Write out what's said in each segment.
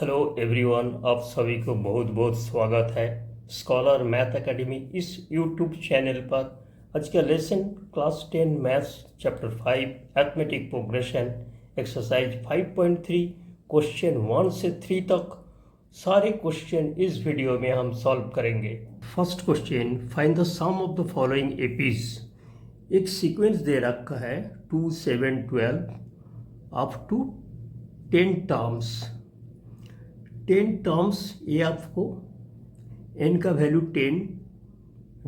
Hello everyone, आप सभी को बहुत बहुत स्वागत है स्कॉलर मैथ एकेडमी इस यूट्यूब चैनल पर। आज का lesson class 10 maths chapter 5 arithmetic progression exercise 5.3 question 1 से 3 तक सारे क्वेश्चन इस वीडियो में हम सॉल्व करेंगे। First question, find the sum of the following APs. एक सीक्वेंस दे रखा है 2, 7, 12 अप टू 10 टर्म्स। 10 टर्म्स, ये आपको n का वैल्यू 10,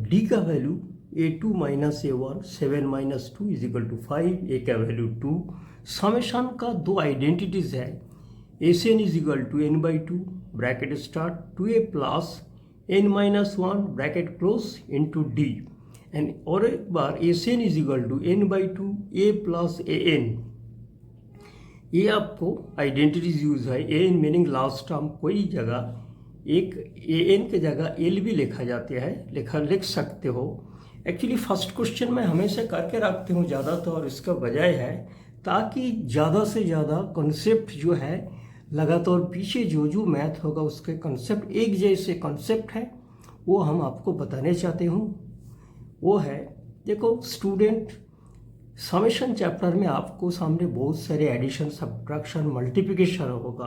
d का value a2 minus a1, 7 minus 2 is equal to 5, a का वैल्यू 2। समेशन का दो आइडेंटिटीज है, n is equal to n by 2 bracket start 2a plus n minus 1 bracket close into d and और एक बार n is equal to n by 2 a plus an। ये आपको identities use है। A n meaning last term, कोई जगह एक A N के जगह एल भी लिखा जाता है, लिख सकते हो। एक्चुअली फर्स्ट क्वेश्चन में हमेशा करके रखते हूँ ज़्यादातर, और इसका वजह है ताकि ज़्यादा से ज़्यादा कॉन्सेप्ट जो है लगातार पीछे जो मैथ होगा उसके कॉन्सेप्ट एक जैसे कॉन्सेप्ट है, वो हम आपको बताने चाहते हूँ। वो है, देखो स्टूडेंट, समेशन चैप्टर में आपको सामने बहुत सारे एडिशन, सब्ट्रैक्शन, मल्टीप्लिकेशन होगा।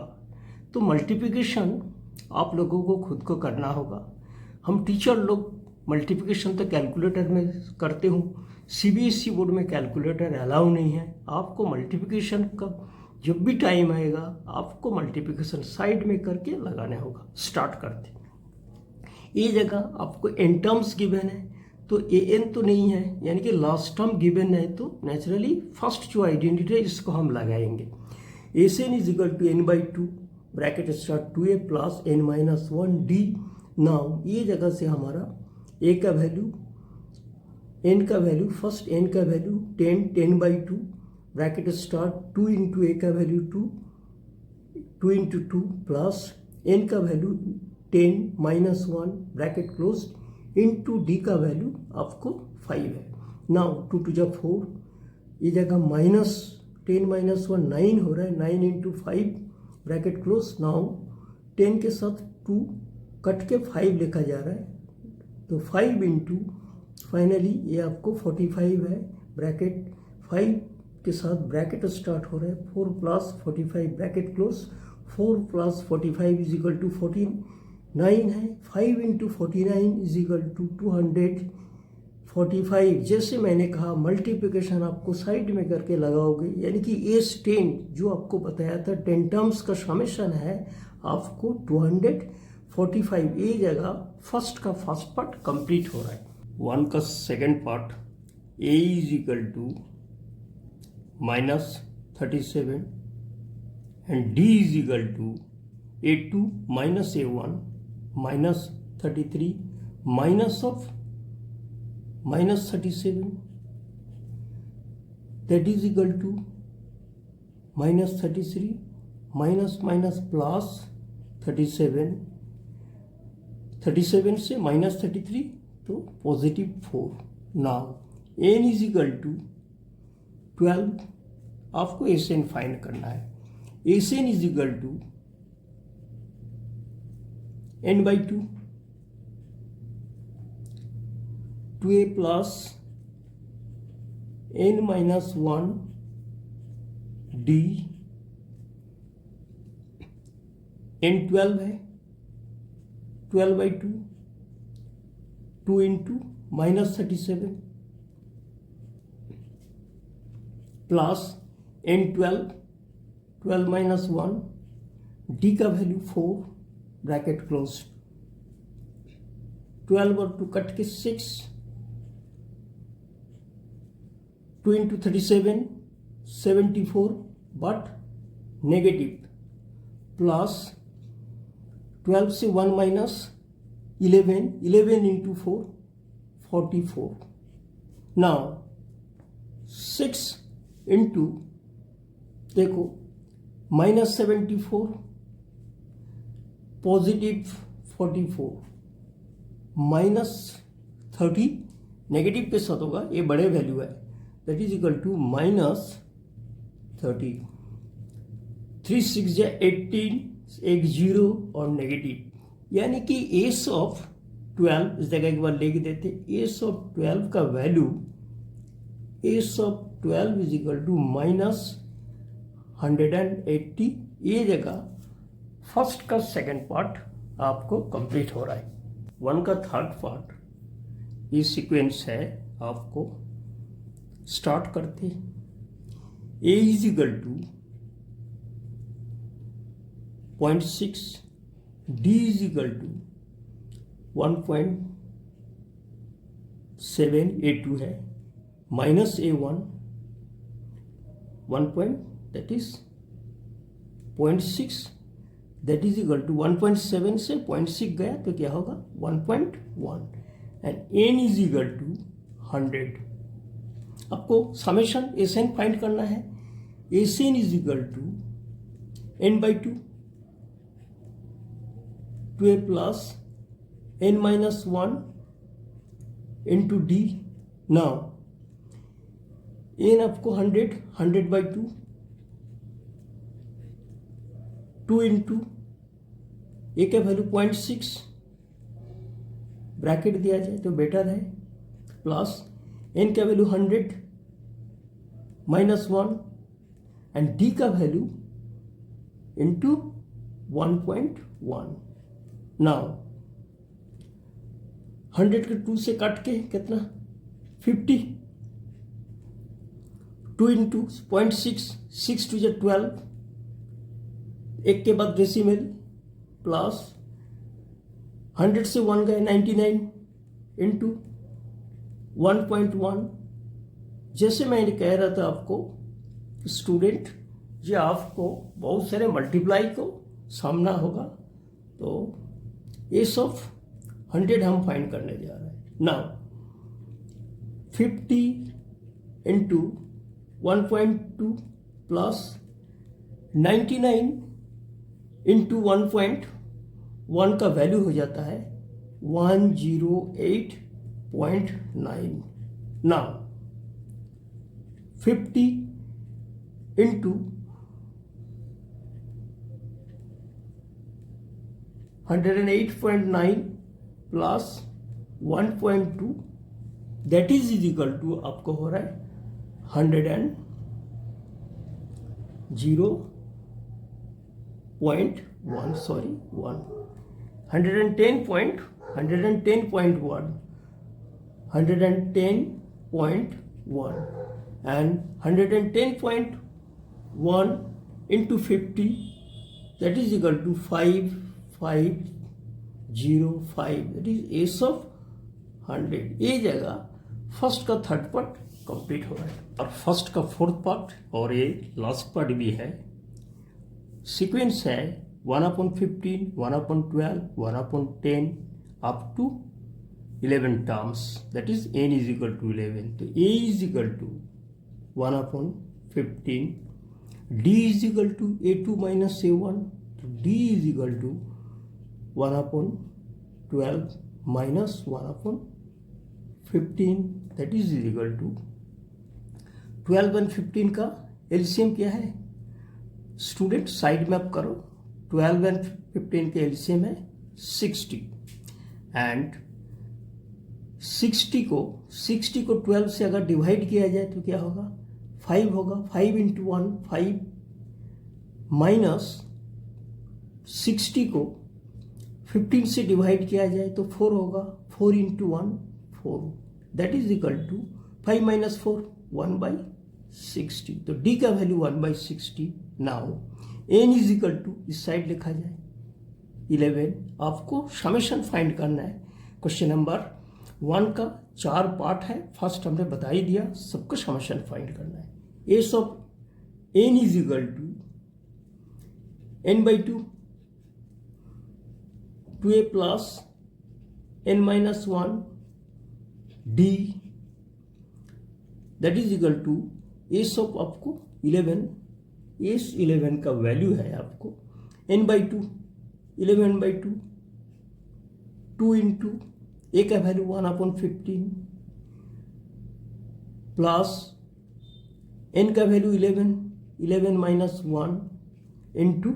तो मल्टीप्लिकेशन आप लोगों को खुद को करना होगा। हम टीचर लोग मल्टीप्लिकेशन तो कैलकुलेटर में करते हूँ, सीबीएसई बोर्ड में कैलकुलेटर अलाउ नहीं है। आपको मल्टीप्लिकेशन का जब भी टाइम आएगा आपको मल्टीप्लिकेशन साइड में करके लगाना होगा। स्टार्ट करते, ये जगह आपको एन टर्म्स गिवन है तो ए एन तो नहीं है, यानी कि लास्ट टर्म गिवन है, तो नेचुरली फर्स्ट जो आइडेंटिटी है इसको हम लगाएंगे। S n is equal to n by 2 bracket start 2a plus n minus 1 d. Now ये जगह से हमारा ए का वैल्यू, एन का वैल्यू, फर्स्ट एन का value 10, 10 by 2 bracket start 2 into a का वैल्यू 2, 2 इंटू 2 प्लस एन का value 10 minus 1 bracket close into d का वैल्यू आपको 5 है। नाउ 2 टू जा 4, ये जगह माइनस 10 माइनस 1 9 हो रहा है, 9 इंटू 5 ब्रैकेट क्लोज। नाउ 10 के साथ 2 कट के 5 लिखा जा रहा है, तो 5 इंटू फाइनली ये आपको 45 है, ब्रैकेट 5 के साथ ब्रैकेट स्टार्ट हो रहा है 4 plus 45 bracket close, 4 plus 45 is equal to 14, 9 है, 5 इंटू 49 इज इक्वल टू 245। जैसे मैंने कहा मल्टीप्लिकेशन आपको साइड में करके लगाओगे, यानी कि एस 10 जो आपको बताया था 10 टर्म्स का समेशन है, आपको 245। ये जगह फर्स्ट का फर्स्ट पार्ट कंप्लीट हो रहा है। 1 का second part, a is equal to minus 37 and d is equal to a2 minus a1 minus 33 minus of minus 37, that is equal to minus 33 minus minus plus 37, 37 से minus 33 तो positive 4। Now n is equal to 12, आपको s n find करना है। S n is equal to n by 2, 2a plus n minus 1 d, n 12 है, 12 by 2, 2 into minus 37 plus n 12, 12 minus 1, d का value 4 bracket close, 12 और 2 cut के 6, 2 into 37 74 but negative, plus 12 से 1 minus 11, 11 into 4 44। Now 6 into, देखो minus 74 positive 44 minus 30 negative के साथ होगा, ये बड़े वैल्यू है, that is equal to minus 30। 3 6 18, एक जीरो और नेगेटिव, यानी कि एस ऑफ 12 इस जगह एक बार लिख देते, एस ऑफ 12 का value, s of 12 is equal to -180। ये जगह फर्स्ट का सेकंड पार्ट आपको कंप्लीट हो रहा है। 1 का थर्ड पार्ट ये सीक्वेंस है, आपको स्टार्ट करते a is equal to 0.6, d is equal to 1.7A2 है, minus A1 that is 0.6, that is equal to 1.7 से 0.6 गया तो क्या होगा 1.1, and n is equal to 100। आपको समेशन एस एन फाइंड करना है। S n is equal to n/2 2a plus n-1 into d। now n आपको 100/2, 2 into a का वैल्यू 0.6 ब्रैकेट दिया जाए तो बेटर है, प्लस n का वैल्यू 100 -1 एंड d का वैल्यू इंटू 1.1। नाउ 100 के 2 से काट के कितना 50, 2 इंटू 0.6, 6 2 जा 12, एक के बाद डेसिमल, प्लस 100 से 1 गए 99 इंटू 1.1। जैसे मैंने कह रहा था आपको स्टूडेंट, जो आपको बहुत सारे मल्टीप्लाई को सामना होगा, तो एस ऑफ 100 हम फाइंड करने जा रहे हैं। नाउ 50 इंटू 1.2 प्लस 99 इंटू 1.1 का वैल्यू हो जाता है 108.9। Now 50 into 108.9 plus 1.2 that is equal to आपको हो रहा है 110.1, sorry 110.1, 110.1 and 110.1 into 50 that is equal to 5505, that is S of 100। ये जगह फर्स्ट का थर्ड पार्ट कंप्लीट हो रहा है, और फर्स्ट का फोर्थ पार्ट और ये लास्ट पार्ट भी है। सीक्वेंस है 1/15, 1/12, 1/10 up to 11 terms, that is n is equal to 11। तो a is equal to 1/15, d is equal to a2 minus a1, तो d is equal to 1/12 minus 1/15, that is equal to 12 and 15 का LCM क्या है student, side में आप करो। 12 and 15 के LCM है 60, एंड 60 को 12 से अगर डिवाइड किया जाए तो क्या होगा 5 होगा, 5 इंटू 1 5, माइनस 60 को 15 से डिवाइड किया जाए तो 4 होगा, 4 into 1 4, that is equal to 5 minus 4 1/60। तो d का value 1/60। Now n is equal to इस साइड लिखा जाए 11। आपको समेशन फाइंड करना है। क्वेश्चन नंबर 1 का 4 पार्ट है, फर्स्ट हमने बता ही दिया, सबको समेशन फाइंड करना है। S of n is equal to n/2 2a plus n-1 d, that is equal to s of आपको 11, एस 11 का वैल्यू है आपको n/2, 11/2, 2 इंटू ए का वैल्यू 1/15 प्लस n का वैल्यू 11 माइनस 1 इंटू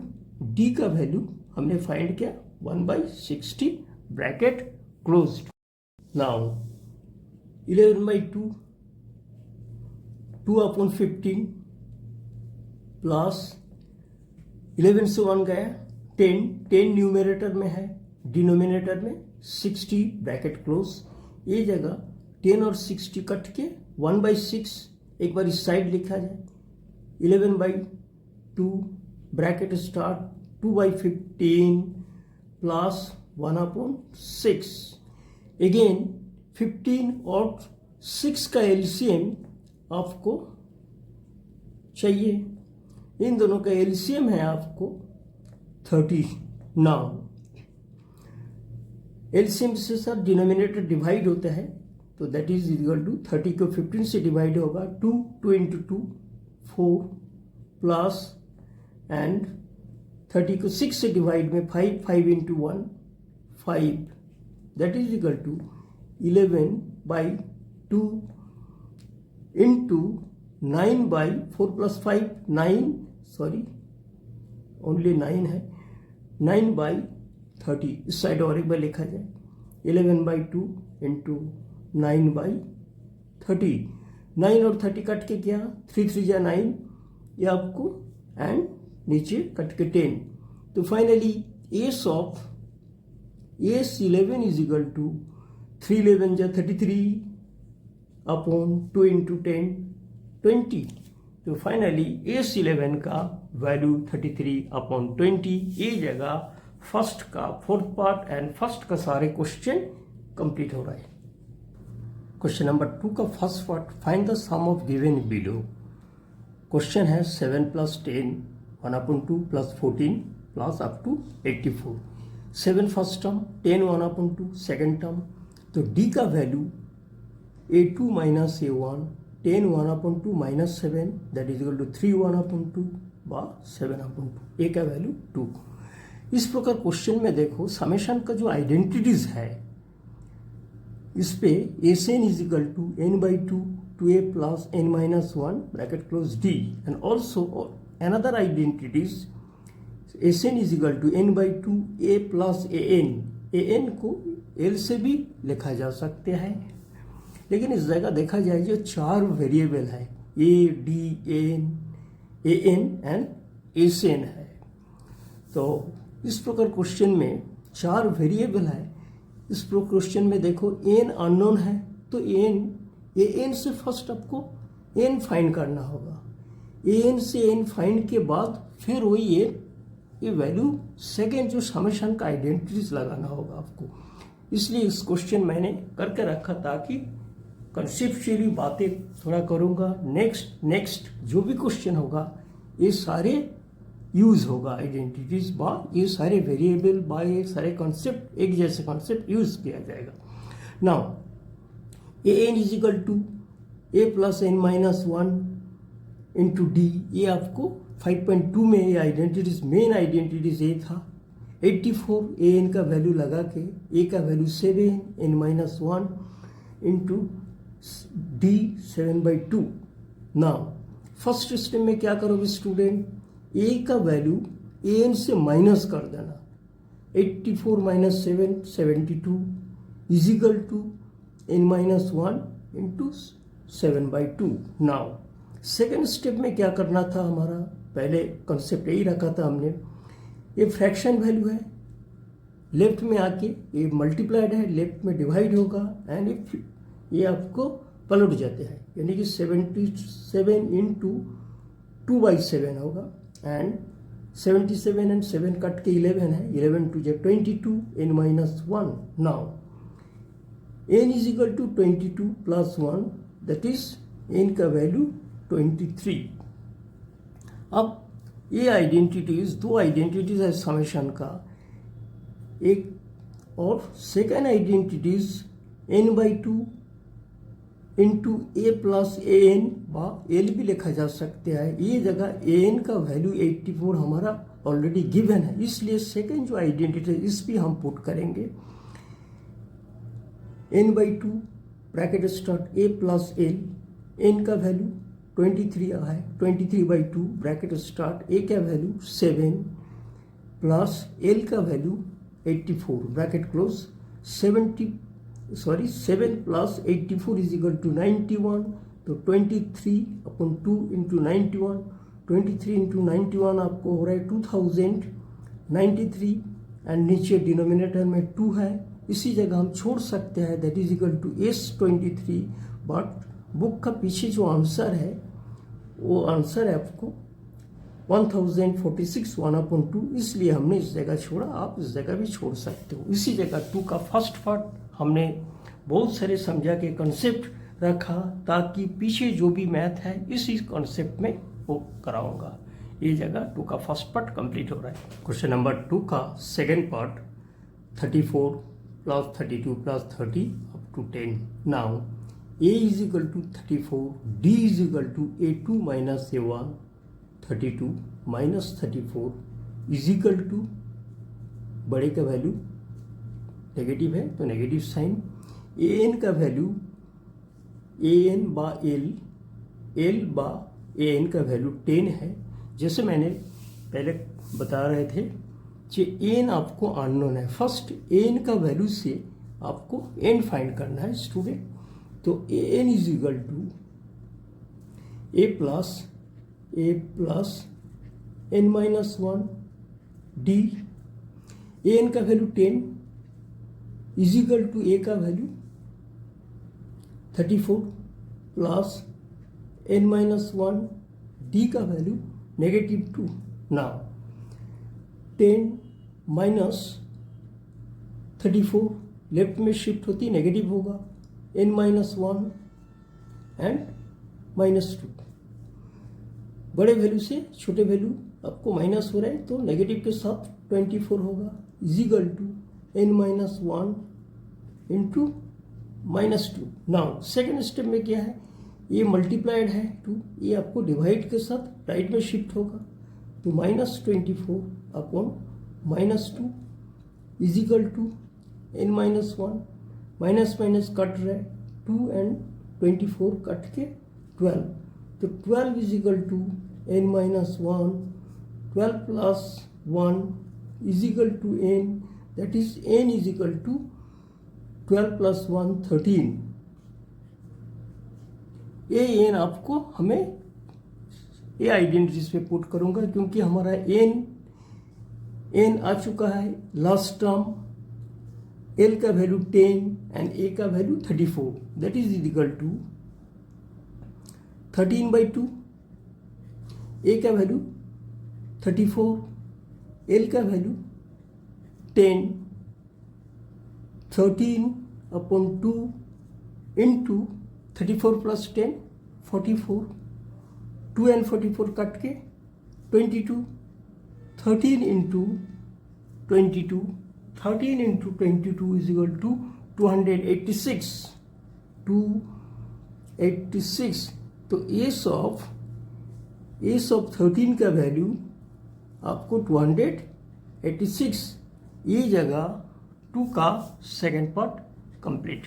डी का value हमने फाइंड किया 1/60 bracket closed. Now 11/2 2/15 plus 11 से 1 गया 10 न्यूमरेटर में है, डिनोमिनेटर में 60 ब्रैकेट क्लोज। ये जगह 10 और 60 कट के 1/6 एक बार इस साइड लिखा जाए 11/2 ब्रैकेट स्टार्ट 2/15 प्लस 1/6। अगेन 15 और 6 का एलसीएम आपको चाहिए, इन दोनों का एलसीएम है आपको 30। नाउ एलसीएम से सर डिनोमिनेटर डिवाइड होता है, तो दैट इज इक्वल टू 30 को 15 से डिवाइड होगा 2 इंटू 2 4 प्लस एंड 30 को 6 से डिवाइड में 5 into 1 5 that is equal to 11/2 into 9/4 plus 5 9 sorry only 9 है 9/30। इस साइड और एक बार लिखा जाए 11/2 इंटू 9/30। 9 और 30 कट के क्या 3 3 जा 9 ये आपको एंड नीचे कट के 10। तो finally s of s 11 is equal to 3 11 जा 33 अपॉन 2 इंटू 10 20। तो फाइनली एस 11 का वैल्यू 33/20। ये जगह फर्स्ट का 4th पार्ट एंड फर्स्ट का सारे क्वेश्चन कंप्लीट हो रहा है। क्वेश्चन नंबर 2 का first part find the sum of given below. Question है 7 + 10 1/2 + 14 plus up to 84। 7 first term 10 1/2 second term. तो डी का value a2 - a1 10 1/2 - 7 that is equal to 3 1/2 व 7/2। ए का वैल्यू 2। इस प्रकार क्वेश्चन में देखो समेशन का जो आइडेंटिटीज है इस पे Sn is equal to n/2 2a plus n-1 bracket close d and also another identities Sn is equal to n/2 a plus an को l से भी लिखा जा सकते हैं, लेकिन इस जगह देखा जाए जो 4 वेरिएबल है a d an and Sn है। तो इस प्रकार क्वेश्चन में 4 वेरिएबल है। इस क्वेश्चन में देखो n अननोन है, तो an से फर्स्ट आपको n फाइंड करना होगा। an से n फाइंड के बाद फिर वही ये वैल्यू सेकेंड जो समेशन का आइडेंटिटीज लगाना होगा आपको। इसलिए इस क्वेश्चन मैंने करके रखा ताकि कंसेप्चुअली बातें थोड़ा करूँगा। नेक्स्ट जो भी क्वेश्चन होगा ये सारे यूज होगा आइडेंटिटीज बा ये सारे वेरिएबल बा ये सारे कॉन्सेप्ट एक जैसे कॉन्सेप्ट यूज किया जाएगा। Now an is equal to a plus n-1 into d. ये आपको 5.2 में ये आइडेंटिटीज मेन आइडेंटिटीज ये था। 84 an का वैल्यू लगा के a का value 7 n-1 into d 7/2। Now first step में क्या करोगे स्टूडेंट, a का वैल्यू an से माइनस कर देना। 84 - 7 72 is equal to n-1 into 7/2। Now second step में क्या करना था हमारा, पहले कंसेप्ट यही रखा था हमने, ये फ्रैक्शन वैल्यू है लेफ्ट में आके ये मल्टीप्लाइड है लेफ्ट में डिवाइड होगा एंड ये आपको पलट जाते हैं, यानी कि 77 इंटू 2/7 होगा एंड 77 एंड 7 कट के 11 है 11 2 जा 22 n-1। Now n is equal to 22 plus 1 that is n का वैल्यू 23। अब ये आइडेंटिटीज दो आइडेंटिटीज है समेशन का, एक और second identities n/2 into a plus an व l भी लिखा जा सकते हैं। ये जगह an का वैल्यू 84 हमारा ऑलरेडी गिवन है, इसलिए सेकेंड जो आइडेंटिटी है इस भी हम पुट करेंगे। n/2 bracket start a plus l, n का वैल्यू 23 है 23/2 ब्रैकेट स्टार्ट a का वैल्यू 7 प्लस एल का value 84 bracket close 7 plus 84 is equal to 91, तो 23/2 इंटू 91, 23 इंटू 91 आपको हो रहा है 2093 एंड नीचे डिनोमिनेटर में 2 है, इसी जगह हम छोड़ सकते हैं that is equal to S23, but book का पीछे जो आंसर है वो आंसर है आपको 1046 1/2, इसलिए हमने इस जगह छोड़ा, आप इस जगह भी छोड़ सकते हो। इसी जगह 2 का फर्स्ट पार्ट हमने बहुत सारे समझा के कंसेप्ट रखा ताकि पीछे जो भी मैथ है इसी कॉन्सेप्ट में वो कराऊंगा। ये जगह 2 का फर्स्ट पार्ट कंप्लीट हो रहा है। क्वेश्चन नंबर 2 का second part 34 plus 32 plus 30 up to 10। Now a is equal to 34, d is equal to a2 minus a1, 32 minus 34 is equal to बड़े का वैल्यू नेगेटिव है तो नेगेटिव साइन, an का value an बा l बा an का value 10 है। जैसे मैंने पहले बता रहे थे कि n आपको अननोन है, फर्स्ट n का वैल्यू से आपको n फाइंड करना है स्टूडेंट। तो an is equal to a plus n minus 1 d, an का value 10 is equal to a का value 34 plus n minus 1 d का वैल्यू -2। नाउ 10 माइनस 34 लेफ्ट में शिफ्ट होती नेगेटिव होगा, n माइनस 1 एंड -2, बड़े वैल्यू से छोटे वैल्यू आपको माइनस हो रहा है तो नेगेटिव के साथ 24 होगा, is equal to n minus 1 into -2। Now second step में क्या है, ये मल्टीप्लाइड है 2, ये आपको डिवाइड के साथ राइट में शिफ्ट होगा, तो -24 upon -2 is equal to n minus 1, minus minus cut रहे 2 एंड 24 कट के 12, तो 12 is equal to n minus 1, 12 plus 1 is equal to n, that is n is equal to 12 plus 1 13। ये n आपको हमें ये आइडेंटिटीज पे पुट करूंगा क्योंकि हमारा n आ चुका है लास्ट टर्म, l का वैल्यू 10 एंड a का value 34, that is equal to 13/2, a का वैल्यू 34, l का value 10, 13/2 into 34 plus 10 44, 2 and 44 cut के 22, 13 into 22, 13 into 22 is equal to 286, 286। तो एस ऑफ 13 का वैल्यू आपको 286, ये जगह 2 का second part complete.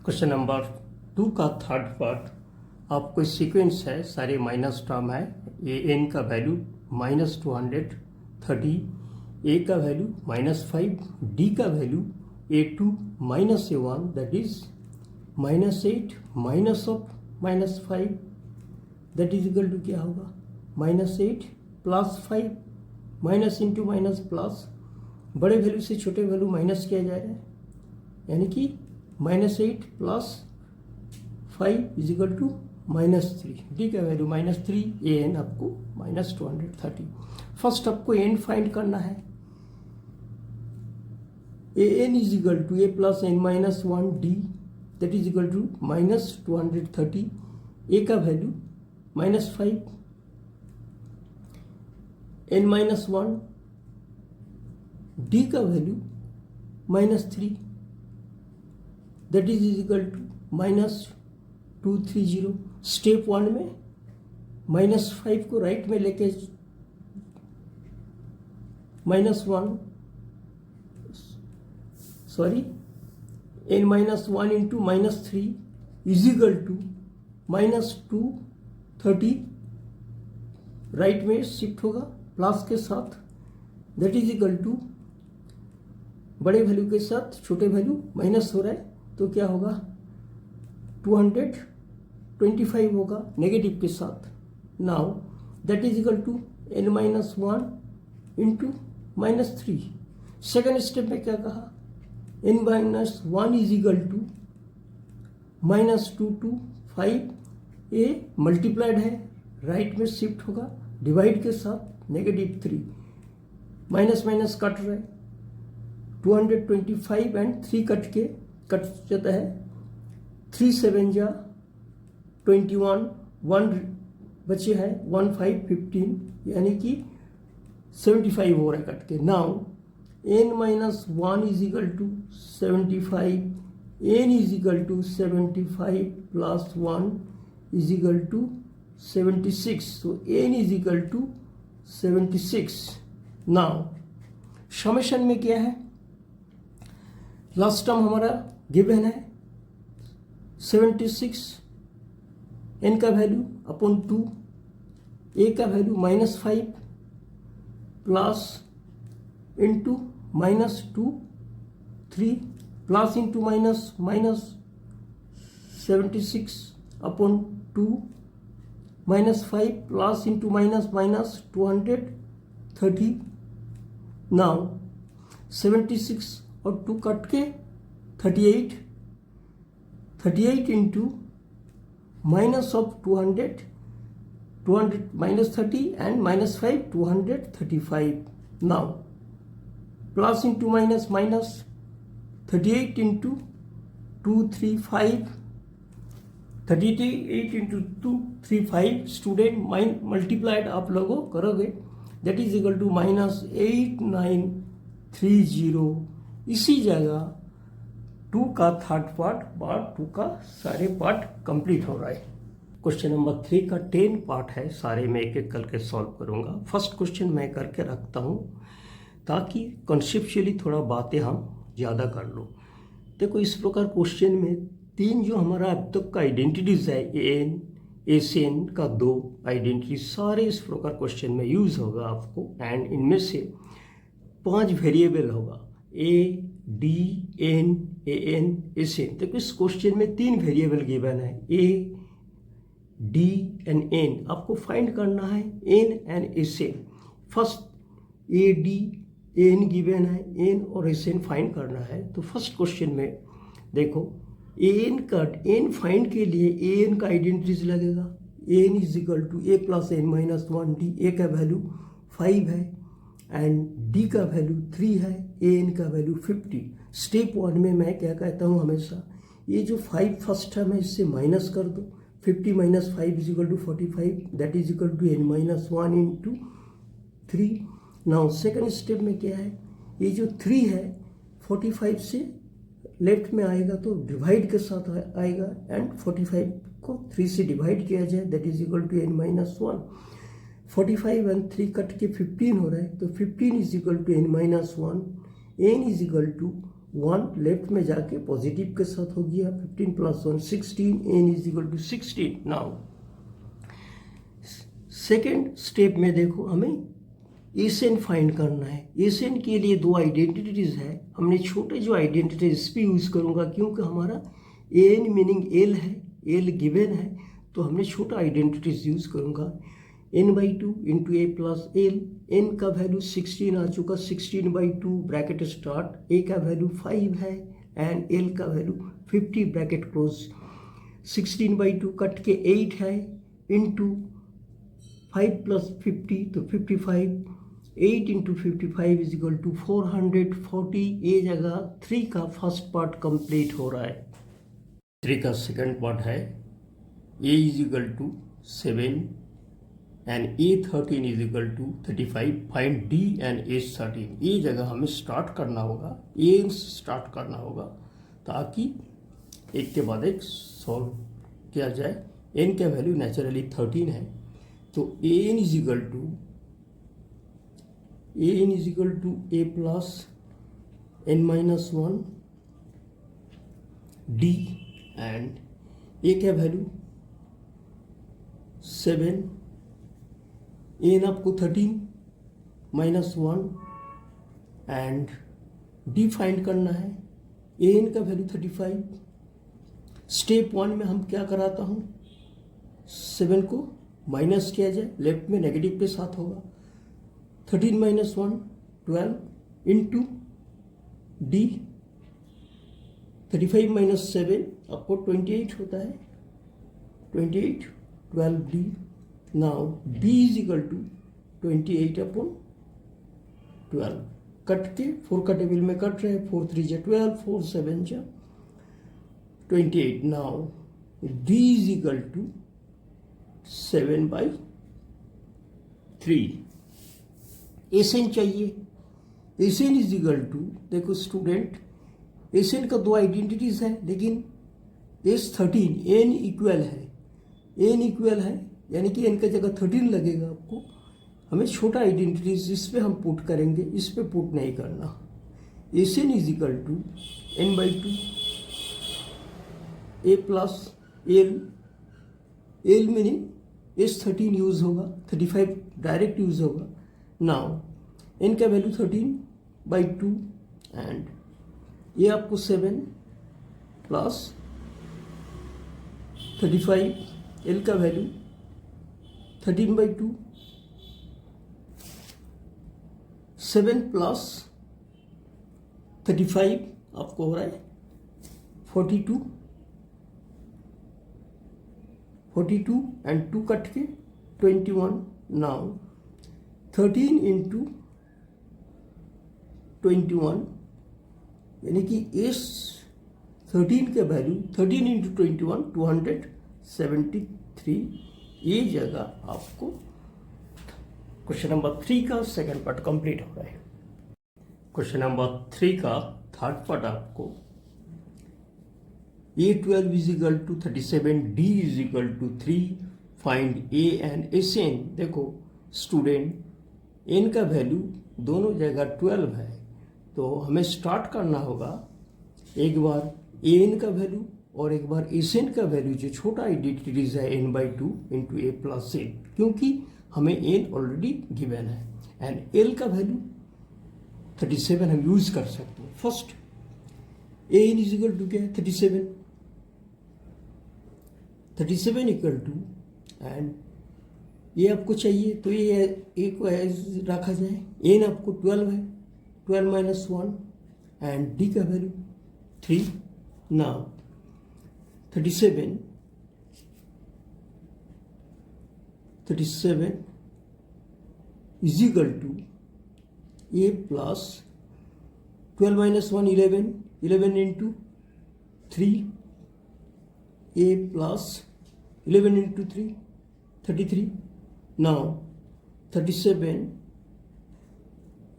Question number 2 का थर्ड पार्ट आपको सीक्वेंस है, सारे माइनस टर्म है, ए एन का वैल्यू -230, ए का वैल्यू -5, डी का value a2 minus a1 that is -8 minus of -5 that is equal to क्या होगा -8 plus 5, minus into minus plus, बड़े वैल्यू से छोटे वैल्यू माइनस किया जा रहा है, यानी कि -8 plus 5 is equal to -3, d का वैल्यू -3, ए एन आपको -230। फर्स्ट आपको एन फाइंड करना है, a n is equal to a plus n minus 1 d that is equal to -230, a का वैल्यू -5, n माइनस 1, डी का value -3 that is equal to -230। Step 1 में -5 को right में लेके -1 sorry n minus 1 into -3 is equal to -230, right में shift होगा plus के साथ, दैट इज इक्वल टू बड़े वैल्यू के साथ छोटे वैल्यू माइनस हो रहा है, तो क्या होगा 225 होगा नेगेटिव के साथ। Now that is equal to n minus 1 into minus 3। Second step में क्या कहा, n minus 1 is equal to -2 to 5, ये मल्टीप्लाइड है, राइट में शिफ्ट होगा, डिवाइड के साथ -3, माइनस माइनस कट रहा है, 225 एंड 3 कट जाता है, 3 7 जा 21, 1 बचे हैं, 1 5 15, यानी कि 75 हो रहा है कट के। Now n minus 1 is equal to 75, n is equal to 75 plus 1 is equal to 76, so n is equal to 76। Now summation में क्या है, लास्ट टर्म हमारा गिवन है 76, n का वैल्यू अपॉन 2, a का value -5 plus into -2 3 plus into minus minus 76 upon 2 -5 plus into minus minus 230। Now 76 और 2 cut के 38 into minus of 200 minus 30 and -5 235। Now plus into minus minus 38 into 235, 38 into 235 student mind multiplied आप लोगों करोगे, that is equal to -8930। इसी जगह 2 का third part 2 का सारे पार्ट कंप्लीट हो रहा है। क्वेश्चन नंबर 3 का 10 पार्ट है, सारे मैं एक एक करके सॉल्व करूंगा। फर्स्ट क्वेश्चन मैं करके रखता हूं ताकि कॉन्सेप्चुअली थोड़ा बातें हम ज़्यादा कर लो। देखो इस प्रकार क्वेश्चन में 3 जो हमारा अब तक का आइडेंटिटीज है, एन एसएन का 2 आइडेंटिटी सारे इस प्रकार क्वेश्चन में यूज होगा आपको, एंड इनमें से 5 वेरिएबल होगा, a d n a n s n. देखो इस क्वेश्चन में 3 वेरिएबल गिवन है, ए डी एंड एन, आपको फाइंड करना है n and s n. First a d n given है, एन और एस एन फाइंड करना है। तो फर्स्ट क्वेश्चन में देखो एन फाइंड के लिए एन का आइडेंटिटीज लगेगा, n is equal to a plus n minus 1 d. A का वैल्यू 5 है एंड डी का वैल्यू 3 है, एन का वैल्यू 50। स्टेप 1 में मैं क्या कहता हूँ हमेशा, ये जो 5 फर्स्ट टर्म है इससे माइनस कर दो, 50 minus 5 is equal to 45, that is equal to n minus 1 into 3। Now second step में क्या है, ये जो 3 है 45 से लेफ्ट में आएगा तो डिवाइड के साथ आएगा, एंड 45 को 3 से डिवाइड किया जाए, that is equal to n minus 1। 45 and 3 cut के 15 हो रहा है, तो 15 is equal to n minus 1, n is equal to 1 left में जाके पॉजिटिव के साथ हो गया, 15 plus 1 16, n is equal to 16। Now second step में देखो हमें एसएन फाइंड करना है। एसएन के लिए 2 आइडेंटिटीज है, हमने छोटे जो आइडेंटिटीज इस पर यूज करूंगा क्योंकि हमारा एन मीनिंग एल है, एल गिवन है, तो हमने छोटा आइडेंटिटीज यूज करूंगा। n/2 into a plus L, N का वैल्यू 16 आ चुका, 16/2 ब्रैकेट स्टार्ट, ए का वैल्यू 5 है एंड एल का वैल्यू 50 ब्रैकेट क्लोज। 16/2 कट के 8 है इंटू 5 प्लस 50 तो 55, 8 इंटू 55 इज इक्वल टू 440। ये जगह 3 का फर्स्ट पार्ट कंप्लीट हो रहा है। 3 का सेकंड पार्ट है, a is equal to 7 and a 13 is equal to 35, find d and h 13। ये जगह हमें स्टार्ट करना होगा, ए स्टार्ट करना होगा ताकि एक के बाद एक सॉल्व किया जाए। एन का वैल्यू नेचुरली 13 है, तो n is equal to a plus n minus 1 d, and a का वैल्यू 7, एन आपको 13 माइनस 1 एंड डी फाइंड करना है। ए एन का वैल्यू 35। स्टेप 1 में हम क्या कराता हूँ, 7 को माइनस किया जाए, लेफ्ट में नेगेटिव के साथ होगा। 13 माइनस 1 12 इंटू डी, 35 माइनस 7 आपको 28 होता है, 28 12 d. Now d is equal to 28 upon 12। Cut के 4 का टेबल में कट रहे हैं, 4 3 जा 12, 4 7 जा 28। Now d is equal to 7/3। S n चाहिए। एसएन इज इक्वल टू, देखो स्टूडेंट, एसएन का दो आइडेंटिटीज है, लेकिन S13 एन इक्वल है, एन इक्वल है यानी कि एन का जगह 13 लगेगा आपको। हमें छोटा आइडेंटिटीज इस पे हम पुट करेंगे, इस पे पुट नहीं करना। S n is equal to n/2 a plus l, l meaning S13 use होगा, 35 डायरेक्ट यूज होगा। नाउ एन का वैल्यू 13/2 एंड ये आपको 7 प्लस 35, एल का वैल्यू 13/2, 7 प्लस 35 आपको हो रहा है 42 एंड 2 कट के 21। नाउ 13 इंटू 21 यानी कि S13 का वैल्यू 13 इंटू 21 273। ये जगह आपको क्वेश्चन नंबर 3 का सेकंड पार्ट कंप्लीट हो रहा है। क्वेश्चन नंबर 3 का थर्ड पार्ट आपको A12 is equal to 37, D is equal to 3, find A and SN। देखो स्टूडेंट, N का वैल्यू दोनों जगह 12 है, तो हमें स्टार्ट करना होगा एक बार AN का वैल्यू और एक बार SN का वैल्यू, जो छोटा आइडेंटिटीज है n/2 into A plus N, क्योंकि हमें N ऑलरेडी गिवन है। एंड L का वैल्यू 37 हम यूज कर सकते हैं। First AN is equal to क्या है, 37 इक्वल टू, एंड ये आपको चाहिए तो ये एक को रखा जाए। N आपको 12 है, 12 माइनस 1 एंड D का value 3। Now 37 is equal to A plus 12 minus 1 11 into 3, A plus 11 into 3 33। Now 37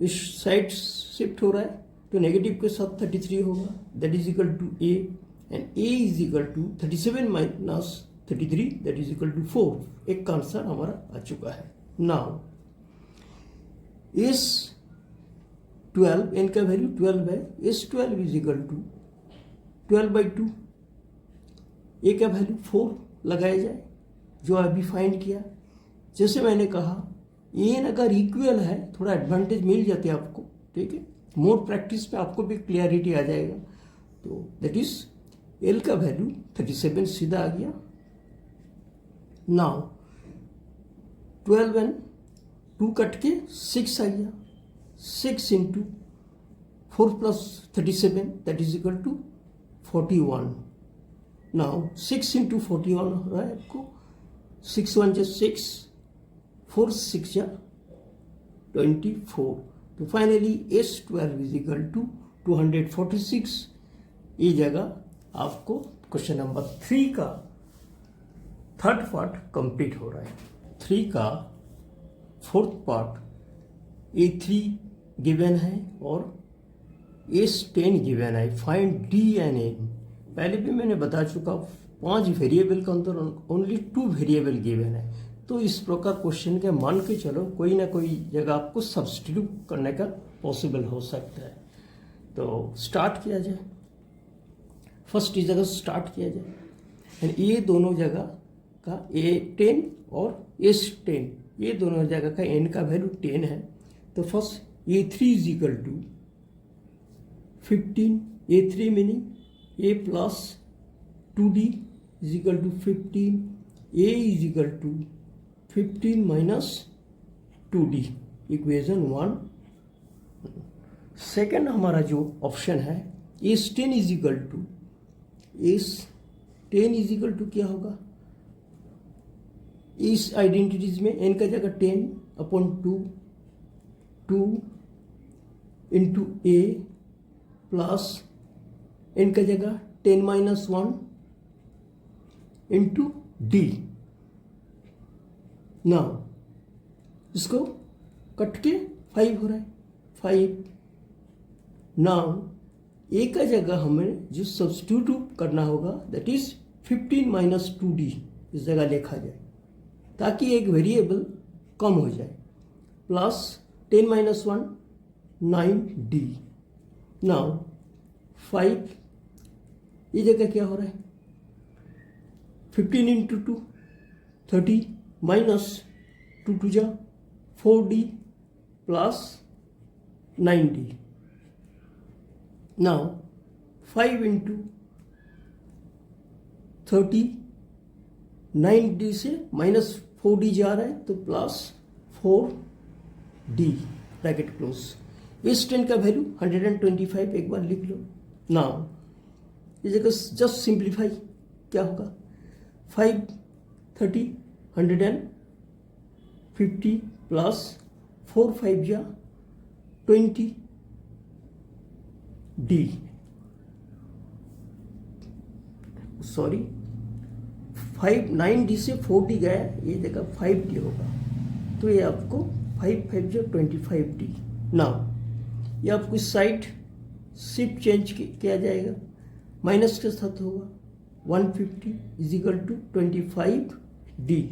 इस साइड शिफ्ट हो रहा है तो नेगेटिव के साथ 33 होगा, that is equal to A, and A is equal to 37 minus 33 that is equal to 4। एक का आंसर हमारा आ चुका है। नाउ S12, n का वैल्यू 12 है, S12 is equal to 12/2, A का वैल्यू 4 लगाया जाए जो अभी फाइंड किया। जैसे मैंने कहा एन अगर इक्वल है थोड़ा एडवांटेज मिल जाते हैं आपको, ठीक है, मोर प्रैक्टिस पे आपको भी क्लियरिटी आ जाएगा। तो दैट इज एल का वैल्यू 37 सीधा आ गया। नाउ 12 एंड 2 कट के 6 आ गया, 6 into 4 plus 37 that is equal to 41। Now 6 into 41 हो रहा है आपको, 6 1 जा 6, 4 6 जा 24। तो finally S12 is equal to 246। ये जगह आपको क्वेश्चन नंबर 3 का थर्ड पार्ट कंप्लीट हो रहा है। 3 का फोर्थ पार्ट A3 गिवन है और S10 गिवन है। Find D and N। पहले भी मैंने बता चुका, 5 वेरिएबल के अंदर ओनली 2 वेरिएबल गिवन है, तो इस प्रकार क्वेश्चन के मान के चलो कोई ना कोई जगह आपको सब्स्टिट्यूट करने का पॉसिबल हो सकता है। तो स्टार्ट किया जाए, फर्स्ट इस जगह स्टार्ट किया जाए, एंड ये दोनों जगह का A10 और S10, ये दोनों जगह का N का वैल्यू 10 है। तो first A3 is equal to 15, A3 meaning A plus 2D is equal to 15, A is equal to 15 minus 2D, equation 1। Second हमारा जो ऑप्शन है s 10 is equal to, s 10 is equal to क्या होगा, इस identities में n का जगह 10 upon 2, 2 into a plus n का जगह 10 माइनस 1 इंटू डी। नाउ इसको कट के 5 हो रहा है, 5। नाउ ए का जगह हमें जो सब्स्टिट्यूट करना होगा दैट इज 15 माइनस 2D इस जगह लिखा जाए ताकि एक वेरिएबल कम हो जाए, प्लस 10 माइनस 1 9D। नाउ 5 ये जगह क्या हो रहा है, 15 इंटू 2 30 माइनस 2 टू जा 4D plus 9D। Now 5 into 30 9D से माइनस 4D जा रहा है तो प्लस 4D ब्रैकेट क्लोज। इस 10 का वैल्यू 125 एक बार लिख लो। नाउ इस जगह जस्ट सिंप्लीफाई क्या होगा, 5 30 150 प्लस 4 5 जा 20D। सॉरी 5 9D से 4D गया, ये जगह 5D होगा तो ये आपको 5 5 जो 25D। नाउ ये आपको इस साइड शिफ्ट चेंज किया जाएगा, माइनस के साथ होगा 150 is equal to 25D।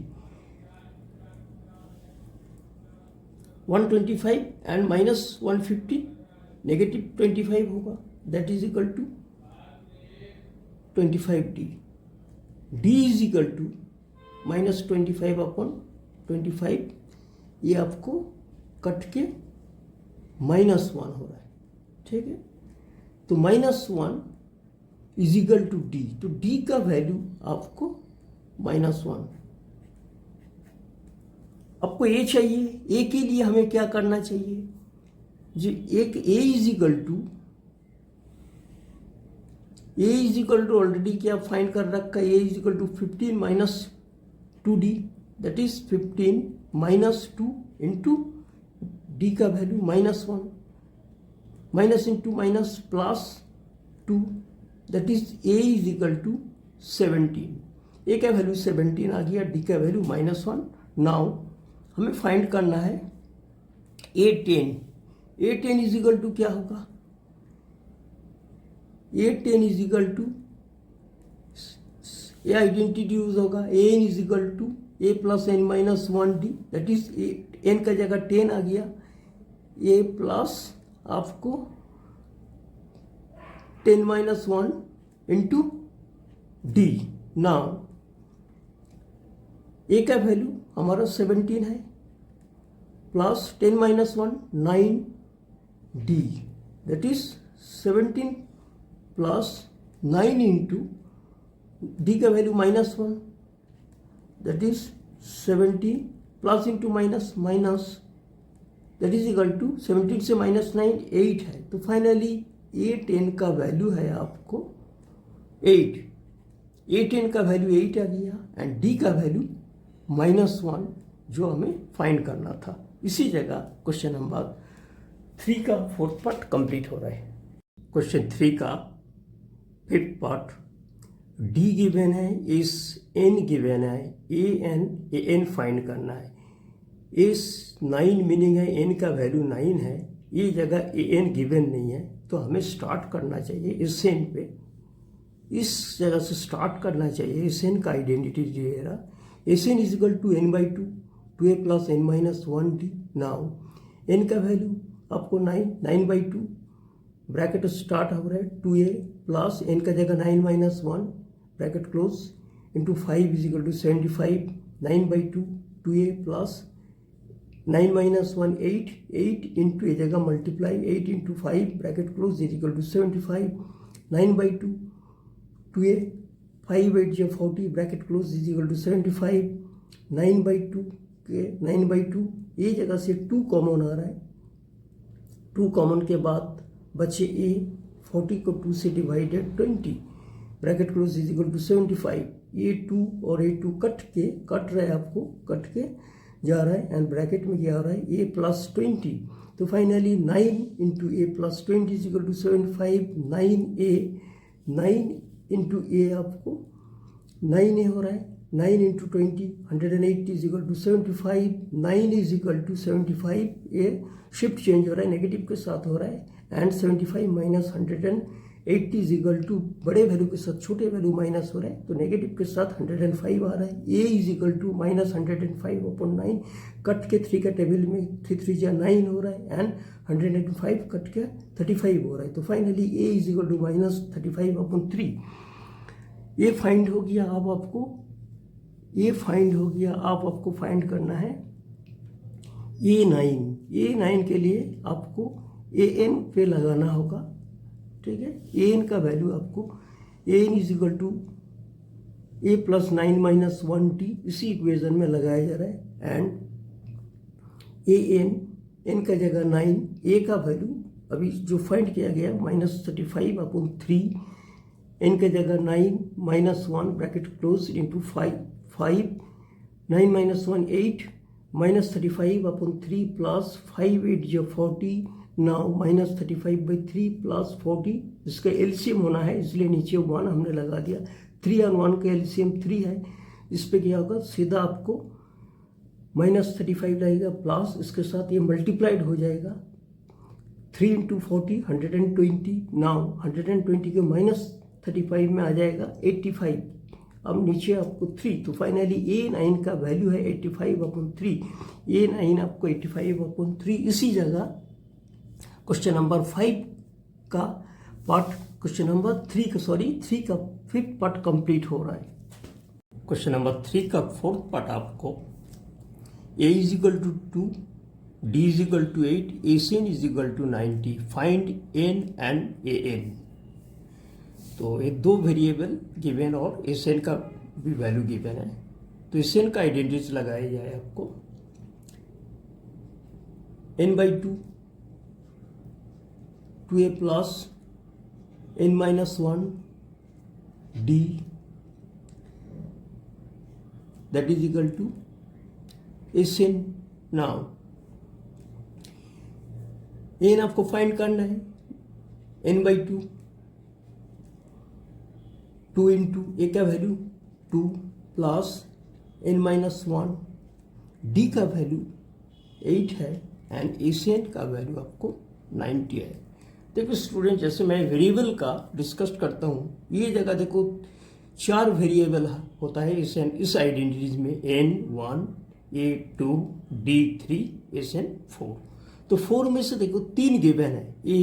125 and minus 150 negative 25 होगा that is equal to 25D। D is equal to minus 25 upon 25, ये आपको कट के -1 हो रहा है, ठीक है। तो -1 इज इक्वल टू D, तो D का वैल्यू आपको -1। आपको A चाहिए, A के लिए हमें क्या करना चाहिए, जी एक A is equal to already क्या फाइंड कर रखा है, A is equal to 15 minus 2D that is 15 minus 2 into D का value -1, minus into minus plus 2 that is A is equal to 17। A का वैल्यू 17 आ गया, D का value -1। Now हमें फाइंड करना है A10। A10 is equal to क्या होगा, A10 is equal to a identity use होगा, An is equal to A plus n minus 1D that is n का जगह 10 आ गया, A प्लस आपको 10 minus 1 into D। Now A का value हमारा 17 है, plus 10 minus 1 9D that is 17 plus 9 into D का value -1 that is 17 plus into minus minus that is equal to 17 से -9 8 है, तो फाइनली A10 का वैल्यू है आपको 8। A10 का वैल्यू 8 आ गया एंड D का वैल्यू -1 जो हमें फाइंड करना था। इसी जगह क्वेश्चन नंबर 3 का 4th पार्ट कंप्लीट हो रहा है। क्वेश्चन 3 का 5th पार्ट, D गिवन है, इस N गिवन है, A n फाइंड करना है। इस 9 मीनिंग है N का वैल्यू 9 है, ये जगह An गिवन नहीं है तो हमें स्टार्ट करना चाहिए इस N पे, इस जगह से स्टार्ट करना चाहिए। इस N का आइडेंटिटी दे रहा, Sn is equal to n/2 2a plus n minus 1D। Now N का वैल्यू आपको 9/2 ब्रैकेट स्टार्ट हो रहा है 2a प्लस n का जगह 9 minus 1 bracket close into 5 is equal to 75 9/2 2a plus 9 minus 1 8, 8 into ये जगह multiply 8 into 5 bracket close is equal to 75, 9 by 2 2a, 5 8 जो 40 bracket close is equal to 75, 9 by 2 के 9 by 2 ये जगह से 2 कॉमन आ रहा है, 2 कॉमन के बाद बचे a, 40 को 2 से divided 20 bracket close is equal to 75, ये 2 और ये 2 कट रहा है, आपको कट के जा रहा है एंड ब्रैकेट में क्या आ रहा है a प्लस 20, तो finally 9 into a plus 20 is equal to 75, 9 into a आपको 9a हो रहा है, 9 into 20 180 is equal to 75, 9 is equal to 75, a shift change हो रहा है, नेगेटिव के साथ हो रहा है and 75 minus 180 is equal to बड़े वैल्यू के साथ छोटे वैल्यू माइनस हो रहा है, तो नेगेटिव के साथ 105 आ रहा है, a is equal to minus 105 upon 9, cut के 3 का टेबल में 3 3 जा 9 हो रहा है एंड 105 कट के 35 हो रहा है, तो finally a is equal to minus 35 upon 3, ये फाइंड हो गया। अब आपको ये फाइंड हो गया, आप आपको फाइंड करना है A9 के लिए आपको an पे लगाना होगा, ठीक है। an का वैल्यू आपको an is equal to a plus 9 minus 1t इसी इक्वेशन में लगाया जा रहा है एंड an का जगह 9, a का वैल्यू अभी जो फाइंड किया गया माइनस 35 अपॉन 3, n का जगह 9 minus 1 bracket close into 5, 9 minus 1 8 minus 35 upon 3 plus 5 8 जो 40, नाउ माइनस 35 बाई 3 प्लस 40, इसका एलसीएम होना है इसलिए नीचे 1 हमने लगा दिया, 3 और 1 का एलसीएम 3 है, इस पे क्या होगा सीधा आपको माइनस 35 लगेगा प्लस इसके साथ ये मल्टीप्लाइड हो जाएगा 3 इंटू 40 120, नाउ 120 के माइनस 35 में आ जाएगा 85, अब नीचे आपको 3, तो फाइनली A9 का वैल्यू है 85 अपॉन 3, A9 आपको 85 अपॉन 3, इसी जगह क्वेश्चन नंबर 5 का पार्ट क्वेश्चन नंबर 3 का 5th पार्ट कंप्लीट हो रहा है। क्वेश्चन नंबर 3 का 4th पार्ट आपको a is equal to 2, d is equal to 8, acn is equal to 90, find n and an, तो ये दो वेरिएबल गिवन और एसएन का भी वैल्यू गिवन है, तो एसएन का आइडेंटिटी लगाया जाए आपको n by 2 2a plus n minus 1 d that is equal to s n. Now n आपको फाइंड करना है, n बाई 2 इंटू ए का value 2 plus n minus 1, d का वैल्यू 8 है एंड एसएन का वैल्यू आपको 90 है। देखो स्टूडेंट, जैसे मैं वेरिएबल का डिस्कस करता हूँ, ये जगह देखो 4 वेरिएबल होता है एसएन इस आइडेंटिटीज में, n1 a2 d3 SN4, तो 4 में से देखो 3 गिवन है, a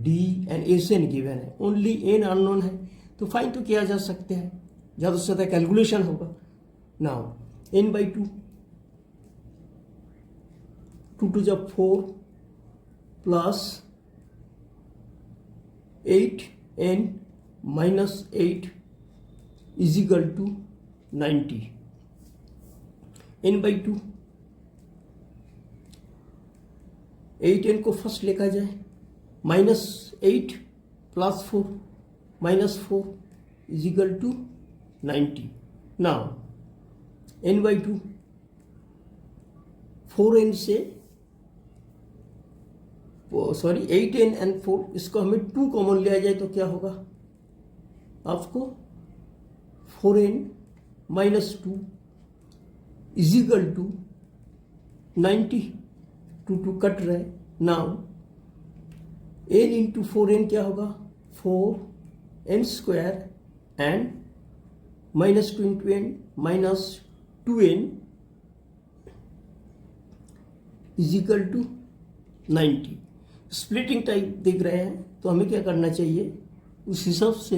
d and s n given है, ओनली n अननोन है, तो फाइंड तो किया जा सकते हैं, ज़्यादा से ज़्यादा कैलकुलेशन होगा। नाउ n बाई 2 2 जब 4 plus 8n minus 8 is equal to 90, n by 2 8n को फर्स्ट लिखा जाए, minus 8 plus 4 minus 4 is equal to 90। Now n by 2 4n से 8n एंड 4, इसको हमें 2 कॉमन लिया जाए तो क्या होगा आपको 4n minus 2 is equal to 90, 2 cut रहा है। नाउ n इंटू 4n क्या होगा 4n square and minus 2 into n minus 2n is equal to 90। Splitting type देख रहे हैं तो हमें क्या करना चाहिए, उस हिसाब से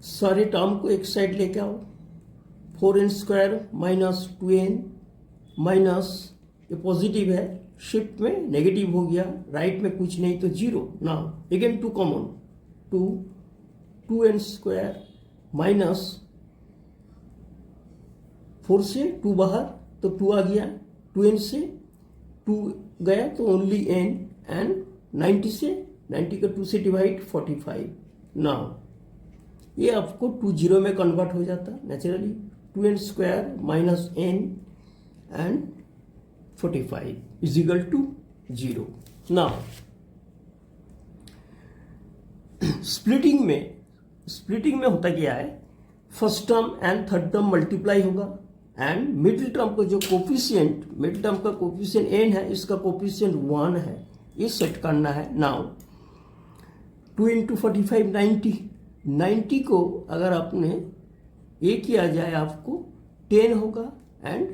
सारे टर्म को एक साइड लेके आओ, 4n² माइनस 2n माइनस, ये पॉजिटिव है, शिफ्ट में नेगेटिव हो गया, राइट में कुछ नहीं तो 0। Now again 2 common, 2n² minus 4 से 2 बाहर तो 2 आ गया, 2n से 2 गया तो ओनली n, एंड 90 का 2 से डिवाइड 45। नाउ ये आपको 2 0 में कन्वर्ट हो जाता naturally, 2n² minus n and 45 is equal to 0। Now splitting में होता क्या है, first term and third term multiply होगा, एंड मिडिल टर्म का जो कोफिशिएंट, मिडिल टर्म का कोफिशिएंट n है, इसका कोफिशिएंट 1 है, ये सेट करना है। नाउ 2 इंटू 45 90 को अगर आपने ये किया जाए आपको 10 होगा, एंड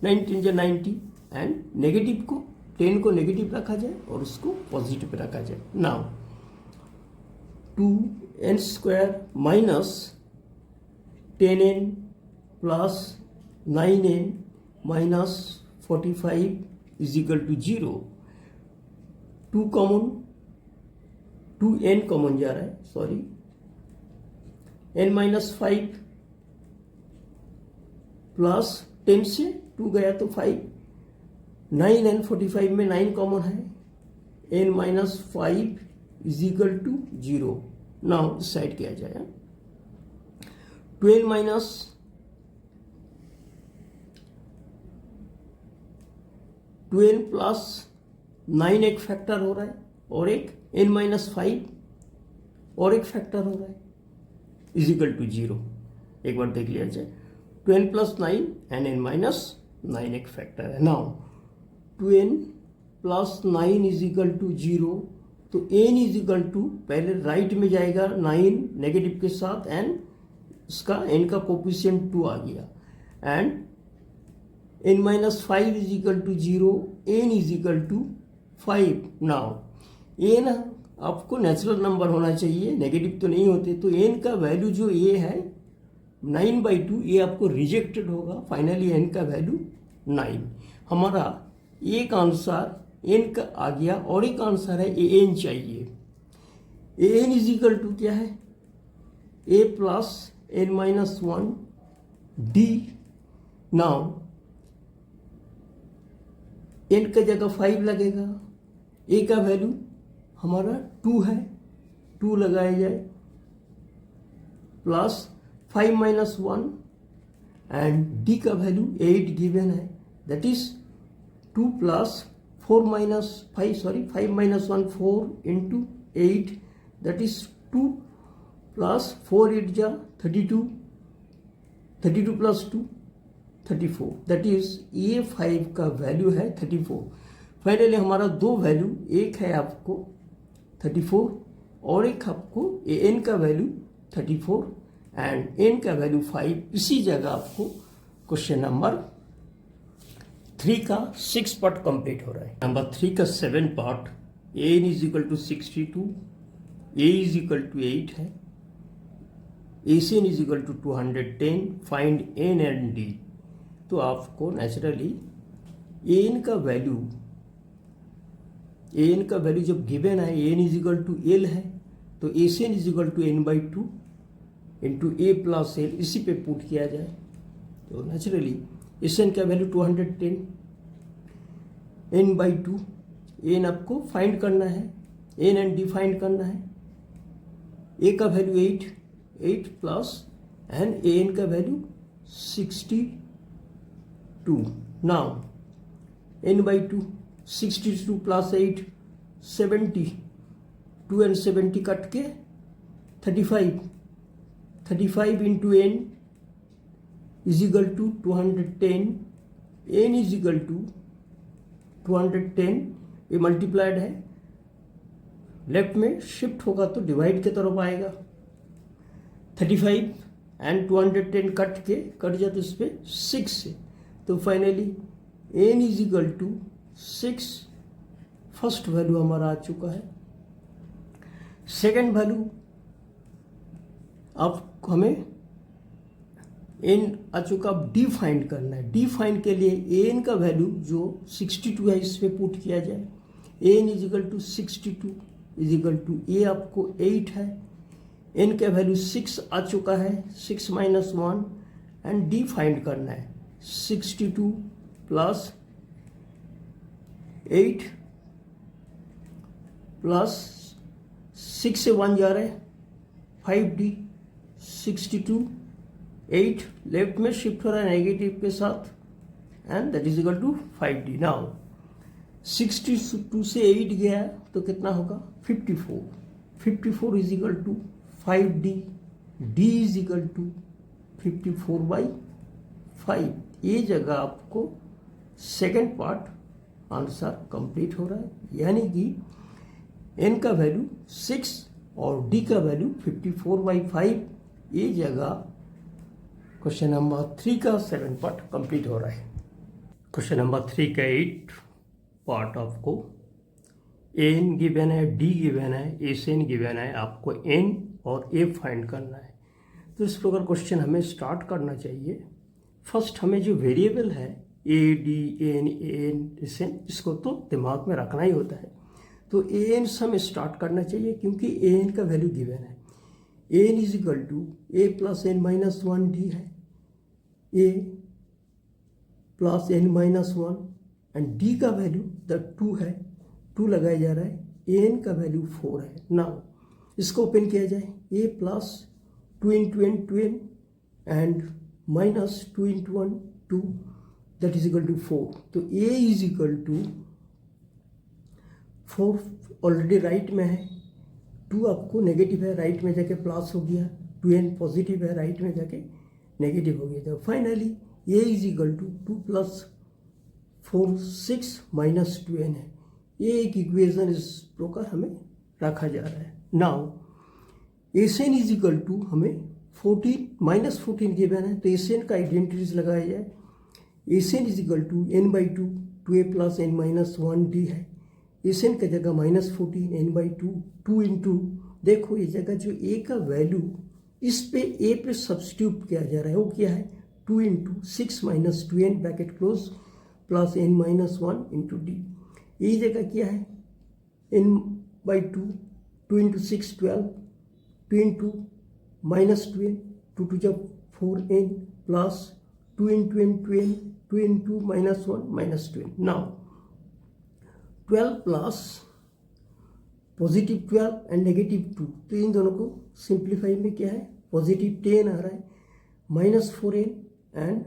19 एंड नेगेटिव को 10 को नेगेटिव रखा जाए और उसको पॉजिटिव रखा जाए। Now 2n² minus 10n plus 9n minus 45 is equal to 0। 2 common, 2n common जा रहा है, सॉरी, n माइनस 5 प्लस 10 से 2 गया तो 5, 9 एंड 45 में 9 कॉमन है, n minus 5 is equal to 0। Now decide किया जाए, 12 माइनस 12 प्लस 9 एक फैक्टर हो रहा है, और एक n माइनस 5 और एक फैक्टर हो रहा है, इज इक्वल टू 0। एक बार देख लिया जाए, 12 प्लस 9 एंड n माइनस 9 एक फैक्टर है। Now 2n plus 9 is equal to 0, तो n इज इक्वल टू, पहले राइट में जाएगा 9 नेगेटिव के साथ, एंड इसका n का कोफिशिएंट 2 आ गया, and n minus 5 is equal to 0, n is equal to 5। Now n आपको नेचुरल नंबर होना चाहिए, नेगेटिव तो नहीं होते, तो n का वैल्यू जो ये है 9/2, ये आपको रिजेक्टेड होगा, फाइनली n का वैल्यू 9। हमारा एक आंसर n का आ गया, और एक आंसर है an चाहिए। an इज इक्वल टू क्या है, a plus n minus 1 d। Now n का जगह 5 लगेगा, a का वैल्यू हमारा 2 है, 2 लगाया जाए, प्लस 5 माइनस 1, एंड d का वैल्यू 8 गिवन है, that is 2 plus 4 minus 5, sorry 5 minus 1 4 into 8, that is 2 plus 4 8 जा 32, 32 प्लस 2 34, दैट इज ये 5 का वैल्यू है 34। फाइनली हमारा दो वैल्यू, एक है आपको 34 और एक आपको an का वैल्यू 34 एंड n का वैल्यू 5। इसी जगह आपको क्वेश्चन नंबर 3 का 6 पार्ट कंप्लीट हो रहा है। नंबर 3 का 7 part, an is equal to 62, a is equal to 8 है, acn is equal to 210, find n and d। तो आपको नेचुरली an का वैल्यू जब गिवन है, an is equal to l है, तो acn is equal to n/2 into a plus l, इसी पे पुट किया जाए तो नेचुरली acn का वैल्यू 210, n/2, n आपको फाइंड करना है, n एंड d फाइंड करना है, a का वैल्यू 8 प्लस एंड an का value 62। Now n/2, 62 plus 8 70, 2 and 70 cut के 35 into n is equal to 210, n is equal to 210, ये मल्टीप्लाइड है, लेफ्ट में शिफ्ट होगा तो डिवाइड की तरफ आएगा, 35 एंड 210 कट जाए तो इस पर 6 से, तो finally n is equal to 6। First value हमारा आ चुका है। सेकेंड वैल्यू अब हमें एन आ चुका, अब डी फाइंड करना है। डी फाइंड के लिए ए एन का वैल्यू जो 62 है इस पे पुट किया जाए। A n is equal to 62 is equal to a आपको 8 है, एन का वैल्यू 6 आ चुका है, 6 माइनस 1 एंड डी फाइंड करना है। 62 प्लस 8 प्लस 6 से 1 जा रहा है 5d, 62 8 लेफ्ट में शिफ्ट हो रहा है नेगेटिव के साथ and that is equal to 5d। Now 62 से 8 गया तो कितना होगा 54, 54 is equal to 5d, d is equal to 54/5। ये जगह आपको सेकेंड पार्ट आंसर कंप्लीट हो रहा है, यानी कि n का वैल्यू 6 और d का वैल्यू 54/5। ये जगह क्वेश्चन नंबर 3 का 7 पार्ट कंप्लीट हो रहा है। क्वेश्चन नंबर 3 का 8 पार्ट आपको एन गिवन है, डी गिवन है, एस एन गिवन है, आपको एन और ए फाइंड करना है। तो इस प्रकार क्वेश्चन हमें स्टार्ट करना चाहिए। फर्स्ट हमें जो वेरिएबल है a d n s n, इसको तो दिमाग में रखना ही होता है। तो ए एन से हमें स्टार्ट करना चाहिए क्योंकि ए एन का वैल्यू गिवन है। A n is equal to a plus n minus 1 d है, a plus n minus 1 and d का वैल्यू द 2 है, 2 लगाया जा रहा है, ए एन का वैल्यू 4 है। नाउ इसको ओपन किया जाए, a plus 2 into n 2n and minus 2 into 1 2 that is equal to 4। तो a is equal to 4 already right में है, 2 आपको नेगेटिव है, राइट में जाके प्लस हो गया, 2n पॉजिटिव है, राइट में जाके नेगेटिव हो गया। तो finally a is equal to 2 plus 4 6 minus 2n है। ये एक इक्वेशन इस प्रकार हमें रखा जा रहा है। Now s n is equal to हमें 14 माइनस 14 गिवन है, तो एस एन का आइडेंटिटीज लगाया जाए। S n is equal to n/2 2a plus n minus 1 d है। एस एन का जगह माइनस 14 n/2 2 इंटू, देखो ये जगह जो a का वैल्यू इस पे a पे सब्स्टिट्यूट किया जा रहा है, वो क्या है 2 into 6 minus 2n bracket close plus n minus 1 into d. ये जगह क्या है n/2 2 into 6 12, 2 into minus 2n 2 to जब 4n plus 2 into n 2n 2 into minus 1 minus 2n। Now 12 plus positive 12 and negative 2, तो इन दोनों को सिंप्लीफाई में क्या है पॉजिटिव 10 आ रहा है, minus 4n and